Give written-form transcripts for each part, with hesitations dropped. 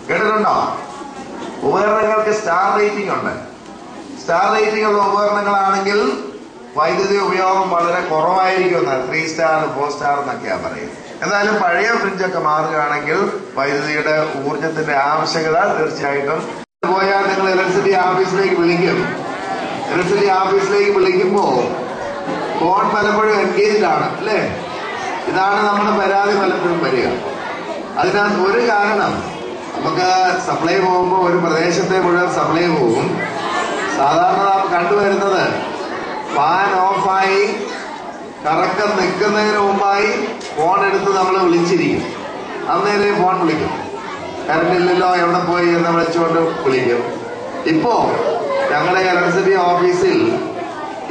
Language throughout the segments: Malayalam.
കേട്ടിട്ടുണ്ടോ? ഉപകരണങ്ങൾക്ക് സ്റ്റാർ റേറ്റിംഗ് ഉണ്ട്. സ്റ്റാർ റേറ്റിംഗ് ഉള്ള ഉപകരണങ്ങളാണെങ്കിൽ വൈദ്യുതി ഉപയോഗം വളരെ കുറവായിരിക്കും. 3 സ്റ്റാർ 4 സ്റ്റാർ എന്നൊക്കെയാ പറയുന്നത്. എന്നാലും പഴയ ഫ്രിഡ്ജൊക്കെ മാറുകയാണെങ്കിൽ വൈദ്യുതിയുടെ ഊർജത്തിന്റെ ആവശ്യകത തീർച്ചയായിട്ടും പോയാൽ നിങ്ങൾ ഇലക്ട്രിസിറ്റി ഓഫീസിലേക്ക് വിളിക്കും. ഇലക്ട്രിസിറ്റി ഓഫീസിലേക്ക് വിളിക്കുമ്പോ ഫോൺ പലപ്പോഴും എൻഗേജ്ഡ് ആണ് അല്ലേ? ഇതാണ് നമ്മുടെ പരാതി പലപ്പോഴും വരിക. അതിനകത്ത് ഒരു കാരണം, നമുക്ക് സപ്ലൈ പോകുമ്പോൾ ഒരു പ്രദേശത്തെ മുഴുവൻ സപ്ലൈ പോകും. സാധാരണ നാം കണ്ടുവരുന്നത് ഫാൻ ഓഫായി കറക്കം നിൽക്കുന്നതിന് മുമ്പായി ഫോൺ എടുത്ത് നമ്മൾ വിളിച്ചിരിക്കും. അന്നേരെ ഫോൺ വിളിക്കും. കറണ്ട് ഇല്ലല്ലോ, എവിടെ പോയി എന്ന് വിളിച്ചുകൊണ്ട് വിളിക്കും. ഇപ്പോ ഞങ്ങളുടെ ഇലക്ട്രിസിറ്റി ഓഫീസിൽ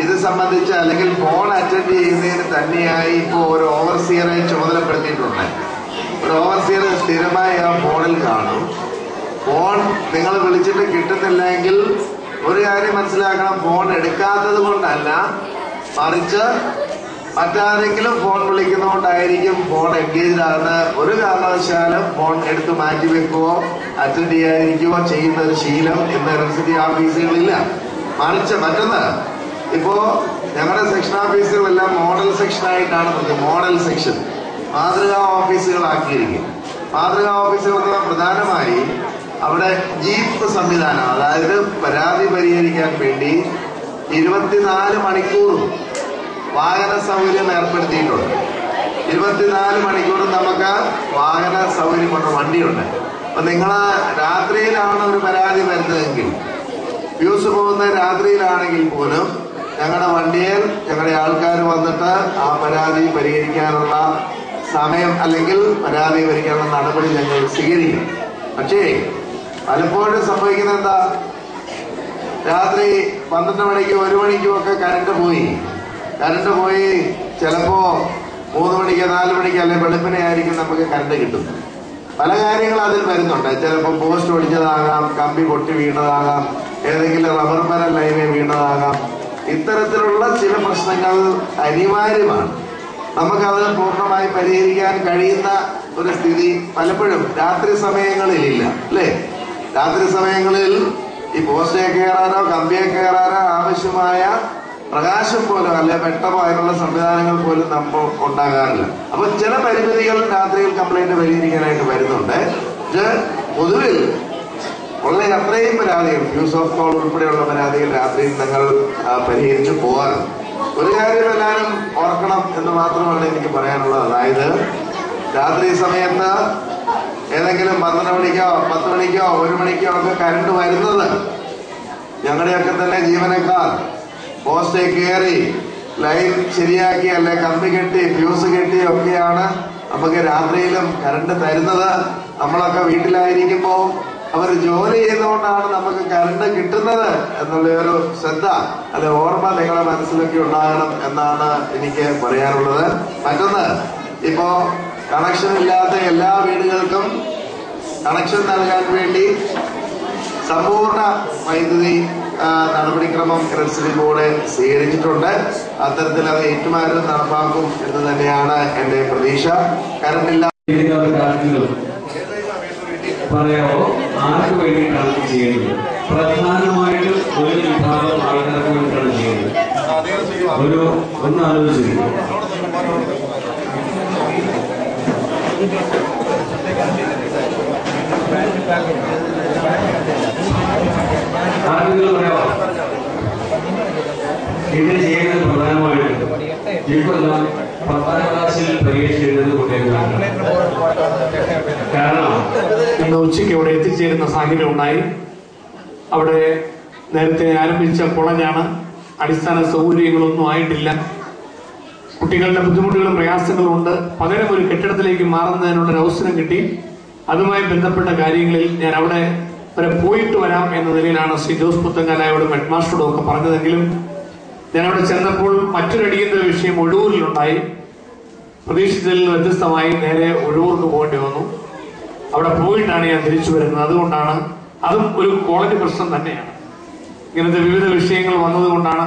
ഇത് സംബന്ധിച്ച് അല്ലെങ്കിൽ ഫോൺ അറ്റൻഡ് ചെയ്യുന്നതിന് തന്നെയായി ഇപ്പോൾ ഒരു ഓവർസിയറെ ചുമതലപ്പെടുത്തിയിട്ടുണ്ട്. ഒരു ഓവർസിയർ സ്ഥിരമായി ആ ഫോണിൽ കാണും. ഫോൺ നിങ്ങൾ വിളിച്ചിട്ട് കിട്ടുന്നില്ലെങ്കിൽ ഒരു കാര്യം മനസ്സിലാക്കണം, ഫോൺ എടുക്കാത്തത് കൊണ്ടല്ല, മറിച്ച് മറ്റാരെങ്കിലും ഫോൺ വിളിക്കുന്നതുകൊണ്ടായിരിക്കും ഫോൺ എൻഗേജ്ഡ് ആകുന്ന. ഒരു കാരണവശാലും ഫോൺ എടുത്ത് മാറ്റി വെക്കുകയോ അറ്റൻഡ് ചെയ്യാതിരിക്കുകയോ ചെയ്യുന്ന ഒരു ശീലം ഇന്ന് ഇലക്ട്രിസിറ്റി ഓഫീസുകളില്ല. മറിച്ച് മറ്റൊന്ന്, ഇപ്പോ ഞങ്ങളുടെ സെക്ഷൻ ഓഫീസുകളെല്ലാം മോഡൽ സെക്ഷനായിട്ടാണ് മോഡൽ സെക്ഷൻ മാതൃകാ ഓഫീസുകളാക്കിയിരിക്കും. മാതൃകാ ഓഫീസുകൾ പ്രധാനമായി അവിടെ ജീപ്പ് സംവിധാനം, അതായത് പരാതി പരിഹരിക്കാൻ വേണ്ടി 24 മണിക്കൂറും വാഹന സൗകര്യം ഏർപ്പെടുത്തിയിട്ടുണ്ട്. 24 മണിക്കൂറും നമുക്ക് വാഹന സൗകര്യം കൊണ്ട് വണ്ടിയുണ്ട്. അപ്പൊ നിങ്ങൾ രാത്രിയിലാണ് ഒരു പരാതി വരുന്നതെങ്കിൽ, ഫ്യൂസ് പോകുന്ന രാത്രിയിലാണെങ്കിൽ പോലും ഞങ്ങളുടെ വണ്ടിയിൽ ഞങ്ങളുടെ ആൾക്കാർ വന്നിട്ട് ആ പരാതി പരിഹരിക്കാനുള്ള സമയം അല്ലെങ്കിൽ പരാതി പരിഹരിക്കാനുള്ള നടപടി ഞങ്ങൾ സ്വീകരിക്കും. പക്ഷേ പലപ്പോഴും സംഭവിക്കുന്നത് എന്താ, രാത്രി 12 മണിക്കും 1 മണിക്കും ഒക്കെ കറണ്ട് പോയി ചിലപ്പോ 3 മണിക്ക് 4 മണിക്ക് അല്ലെങ്കിൽ വെളുപ്പിനെ ആയിരിക്കും നമുക്ക് കറണ്ട് കിട്ടുന്നത്. പല കാര്യങ്ങൾ അതിൽ വരുന്നുണ്ട്. ചിലപ്പോൾ പോസ്റ്റ് ഒടിച്ചതാകാം, കമ്പി പൊട്ടി വീണതാകാം, ഏതെങ്കിലും റബ്ബർ മരം ലൈനെ വീണതാകാം. ഇത്തരത്തിലുള്ള ചില പ്രശ്നങ്ങൾ അനിവാര്യമാണ്. നമുക്കത് പൂർണ്ണമായി പരിഹരിക്കാൻ കഴിയുന്ന ഒരു സ്ഥിതി പലപ്പോഴും രാത്രി സമയങ്ങളിലില്ല അല്ലേ? രാത്രി സമയങ്ങളിൽ ഈ പോസ്റ്റേ കയറാനോ കമ്പിയെ കയറാനോ ആവശ്യമായ പ്രകാശം പോലും അല്ലെ വെട്ടമോ അതിനുള്ള സംവിധാനങ്ങൾ പോലും നമ്മൾ ഉണ്ടാകാറില്ല. അപ്പൊ ചില പരിമിതികൾ രാത്രിയിൽ കംപ്ലൈന്റ് പരിഹരിക്കാനായിട്ട് വരുന്നുണ്ട്. പക്ഷെ പൊതുവിൽ ഉള്ള അത്രയും പരാതികൾ, ഫ്യൂസ് ഓഫ് കോൾ ഉൾപ്പെടെയുള്ള പരാതികൾ രാത്രിയിൽ ഞങ്ങൾ പരിഹരിച്ചു പോകാറുണ്ട്. ഒരു കാര്യം എല്ലാവരും ഓർക്കണം എന്ന് മാത്രമാണ് എനിക്ക് പറയാനുള്ളത്. അതായത് രാത്രി സമയത്ത് ഏതെങ്കിലും 12 മണിക്കോ 10 മണിക്കോ 1 മണിക്കോ ഒക്കെ കറണ്ട് വരുന്നത് ഞങ്ങളുടെയൊക്കെ തന്നെ ജീവനക്കാർ പോസ്റ്റ് കയറി ലൈൻ ശരിയാക്കി അല്ലെ കമ്പി കെട്ടി ഫ്യൂസ് കെട്ടി ഒക്കെയാണ് നമുക്ക് രാത്രിയിലും കറണ്ട് തരുന്നത്. നമ്മളൊക്കെ വീട്ടിലായിരിക്കുമ്പോൾ അവർ ജോലി ചെയ്തുകൊണ്ടാണ് നമുക്ക് കറണ്ട് കിട്ടുന്നത് എന്നുള്ള ഒരു ശ്രദ്ധ അല്ലെ ഓർമ്മ നിങ്ങളുടെ മനസ്സിലൊക്കെ ഉണ്ടാകണം എന്നാണ് എനിക്ക് പറയാനുള്ളത്. മറ്റൊന്ന്, ഇപ്പോ കണക്ഷൻ ഇല്ലാത്ത എല്ലാ വീടുകൾക്കും കണക്ഷൻ നൽകാൻ വേണ്ടി സമ്പൂർണ്ണ വൈദ്യുതി നടപടിക്രമം ഇലക്ട്രിസിറ്റി ബോർഡ് സ്വീകരിച്ചിട്ടുണ്ട്. അത്തരത്തിൽ അത് ഏറ്റുമാനൂർ നടപ്പാക്കും എന്ന് തന്നെയാണ് എന്റെ പ്രതീക്ഷ. കറണ്ടില്ല പറയാമോ ആർക്ക് വേണ്ടിയിട്ടാണ് ചെയ്യുന്നത്? പ്രധാനമായിട്ടും ഒരു വിഭാഗം ആൾക്കാർക്ക് വേണ്ടിയിട്ടാണ് ചെയ്യുന്നത്. ഒന്ന് ആലോചിച്ചിരിക്കും. ആർക്കെങ്കിലും പറയാമോ ഇത് ചെയ്യുന്നത്? പ്രധാനമായിട്ടും ഇപ്പോഴെല്ലാം 10ാം ക്ലാസ്സിൽ പരീക്ഷ എഴുതുന്ന കുട്ടികളാണ്. കാരണം ഇന്ന് ഉച്ചയ്ക്ക് അവിടെ എത്തിച്ചേരുന്ന സാഹചര്യം ഉണ്ടായി. അവിടെ നേരത്തെ ആരംഭിച്ച കോളേജാണ്. അടിസ്ഥാന സൗകര്യങ്ങളൊന്നും ആയിട്ടില്ല. കുട്ടികളുടെ ബുദ്ധിമുട്ടുകളും പ്രയാസങ്ങളും ഉണ്ട്. പകരം ഒരു കെട്ടിടത്തിലേക്ക് മാറുന്നതിനുള്ളൊരു അവസരം കിട്ടി. അതുമായി ബന്ധപ്പെട്ട കാര്യങ്ങളിൽ ഞാൻ അവിടെ വരെ പോയിട്ട് വരാം എന്ന നിലയിലാണ് ശ്രീ ജോസ് പുത്തങ്കാലായോടും ഹെഡ്മാസ്റ്ററോടും ഒക്കെ പറഞ്ഞതെങ്കിലും ഞാൻ അവിടെ ചെന്നപ്പോൾ മറ്റൊരു അടിയന്തര വിഷയം ഒഴൂരിലുണ്ടായി. പ്രതീക്ഷിച്ചതിൽ വ്യത്യസ്തമായി നേരെ ഒഴൂർക്ക് പോകേണ്ടി വന്നു. അവിടെ പോയിട്ടാണ് ഞാൻ തിരിച്ചു വരുന്നത്. അതുകൊണ്ടാണ് അതും ഒരു ക്വാളിറ്റി പ്രശ്നം തന്നെയാണ്. ഇങ്ങനത്തെ വിവിധ വിഷയങ്ങൾ വന്നതുകൊണ്ടാണ്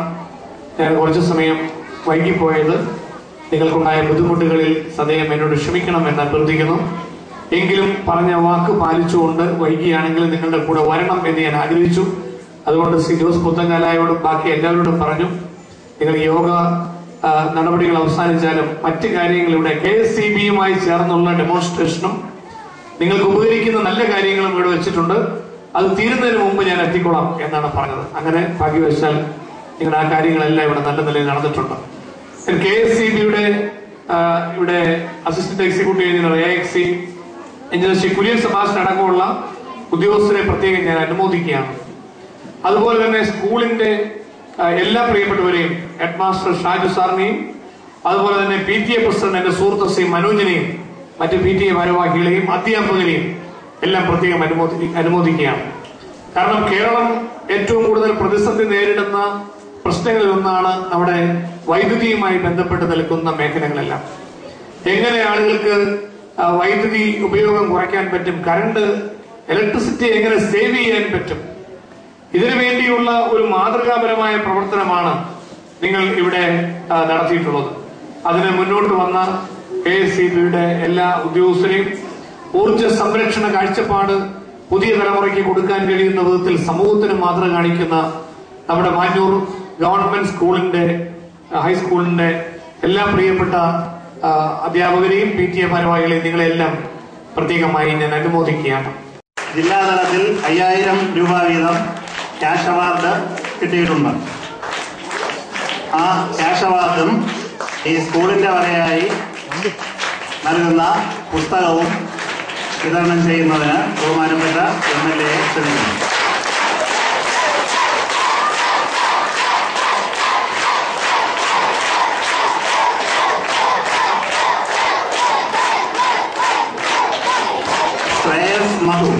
ഞാൻ കുറച്ചു സമയം വൈകിപ്പോയത്. നിങ്ങൾക്കുണ്ടായ ബുദ്ധിമുട്ടുകളിൽ സദയം എന്നോട് ക്ഷമിക്കണമെന്ന് അഭ്യർത്ഥിക്കുന്നു. എങ്കിലും പറഞ്ഞ വാക്ക് പാലിച്ചുകൊണ്ട് വൈകിയാണെങ്കിൽ നിങ്ങളുടെ കൂടെ വരണം എന്ന് ഞാൻ ആഗ്രഹിച്ചു. അതുകൊണ്ട് ശ്രീ ജോസ് പുത്തങ്കാലായോടും ബാക്കി എല്ലാവരോടും പറഞ്ഞു, നിങ്ങൾ യോഗ നടപടികൾ അവസാനിച്ചാലും മറ്റു കാര്യങ്ങൾ ഇവിടെ KSCB-യുമായി ചേർന്നുള്ള ഡെമോൺസ്ട്രേഷനും നിങ്ങൾക്ക് ഉപകരിക്കുന്ന നല്ല കാര്യങ്ങളും ഇവിടെ വെച്ചിട്ടുണ്ട്. അത് തീരുന്നതിന് മുമ്പ് ഞാൻ എത്തിക്കൊള്ളാം എന്നാണ് പറഞ്ഞത്. അങ്ങനെ ഭാഗ്യവശാൽ നിങ്ങളുടെ ആ കാര്യങ്ങളെല്ലാം ഇവിടെ നല്ല നിലയിൽ നടന്നിട്ടുണ്ട്. KSCB-യുടെ ഇവിടെ assistant executive engineer AXC engineer Shri Kurian Sebastian അടക്കമുള്ള ഉദ്യോഗസ്ഥരെ പ്രത്യേകം ഞാൻ അനുമോദിക്കുകയാണ്. അതുപോലെ തന്നെ സ്കൂളിന്റെ എല്ലാ പ്രിയപ്പെട്ടവരെയും, ഹെഡ് മാസ്റ്റർ ഷാജു സാറിനെയും അതുപോലെ തന്നെ PTA പ്രസിഡന്റ് എന്റെ സുഹൃത്ത് ശ്രീ മനോജിനെയും മറ്റ് PTA ഭാരവാഹികളെയും അധ്യാപകരെയും എല്ലാം പ്രത്യേകം അനുമോദിക്കുകയാണ്. കാരണം കേരളം ഏറ്റവും കൂടുതൽ പ്രതിസന്ധി നേരിടുന്ന പ്രശ്നങ്ങളിൽ ഒന്നാണ് നമ്മുടെ വൈദ്യുതിയുമായി ബന്ധപ്പെട്ട് നിൽക്കുന്ന മേഖലകളെല്ലാം. എങ്ങനെ ആളുകൾക്ക് വൈദ്യുതി ഉപയോഗം കുറയ്ക്കാൻ പറ്റും, കറണ്ട് ഇലക്ട്രിസിറ്റി എങ്ങനെ സേവ് ചെയ്യാൻ പറ്റും, ഇതിനു വേണ്ടിയുള്ള ഒരു മാതൃകാപരമായ പ്രവർത്തനമാണ് നിങ്ങൾ ഇവിടെ നടത്തിയിട്ടുള്ളത്. അതിന് മുന്നോട്ട് വന്ന KSCB-യുടെ എല്ലാ ഉദ്യോഗസ്ഥരെയും ഊർജ സംരക്ഷണ കാഴ്ചപ്പാട് പുതിയ തലമുറയ്ക്ക് കൊടുക്കാൻ കഴിയുന്ന വിധത്തിൽ സമൂഹത്തിന് മാതൃക കാണിക്കുന്ന നമ്മുടെ മാഞ്ഞൂർ ഗവൺമെന്റ് സ്കൂളിന്റെ ഹൈസ്കൂളിന്റെ എല്ലാ പ്രിയപ്പെട്ട അധ്യാപകരെയും PTA ഭാരവാഹികളെയും നിങ്ങളെല്ലാം പ്രത്യേകമായി ഞാൻ അനുമോദിക്കുകയാണ്. ജില്ലാതലത്തിൽ 5000 രൂപ വീതം ക്യാഷ് അവാർഡ് കിട്ടിയിട്ടുണ്ട്. ആ ക്യാഷ് അവാർഡും ഈ സ്കൂളിന്റെ വകയായി നൽകുന്ന പുസ്തകവും വിതരണം ചെയ്യുന്നതിന് ബഹുമാനപ്പെട്ട MLA ക്ഷണിക്കുന്നു. ശ്രേയസ് മധു.